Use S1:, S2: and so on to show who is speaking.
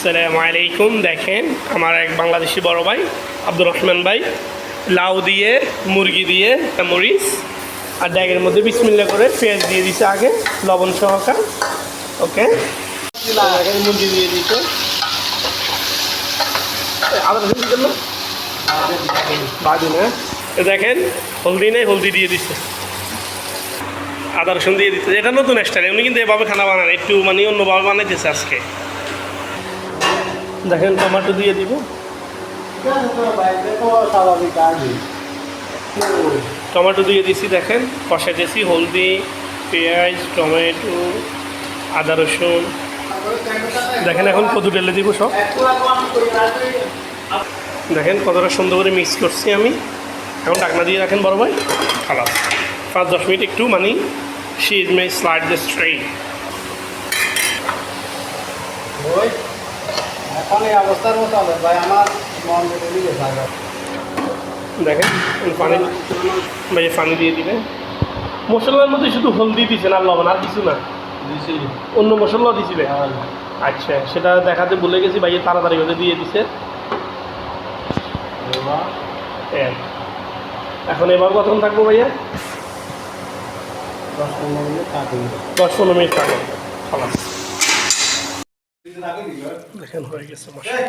S1: আসসালামু আলাইকুম। দেখেন আমার এক বাংলাদেশি বড় ভাই আব্দুর রহমান ভাই লাউ দিয়ে মুরগি দিয়ে মরিচ আর ড্যাগের মধ্যে বিসমিল্লাহ করে পেঁয়াজ দিয়ে দিছে আগে লবণ সহকার। ওকে, মুরগি দিয়ে দিতে বাদি না, দেখেন হলদি নেই, হলদি দিয়ে দিচ্ছে, আদা রসুন দিয়ে দিচ্ছে। এটা নতুন স্টাইল, উনি কিন্তু এভাবে খানা বানান, একটু মানে অন্যভাবে বানাইতেছে আজকে। দেখেন টমেটো দিয়ে দিব, টমেটো দিয়ে দিছি, দেখেন কষাইতেছি, হলদি পেঁয়াজ টমেটো আদা রসুন। দেখেন এখন কদু ঢেলে দিব সব, দেখেন কতটা সুন্দর করে মিক্স করছি আমি। এখন ঢাকনা দিয়ে রাখেন বড় ভাই, খালাস 5-10 মিনিট একটু মানে she may slide the straight.
S2: এখন এই অবস্থার মতো হবে ভাই, আমার মন
S1: দেখেন পানি ভাই, পানি দিয়ে দিবেন। মশলার মধ্যে শুধু হলদি দিয়েছেন আর লবণ, আর কিছু না? অন্য মশলা দিয়েছিলেন? আচ্ছা, সেটা দেখাতে ভুলে গেছি ভাই, তাড়াতাড়ি করে দিয়ে দিছে। এখন এবার কতক্ষণ থাকবো ভাইয়া? 10-15 মিনিট থাকবো। খালাস, দেখেন হয়ে গেছে মশলা।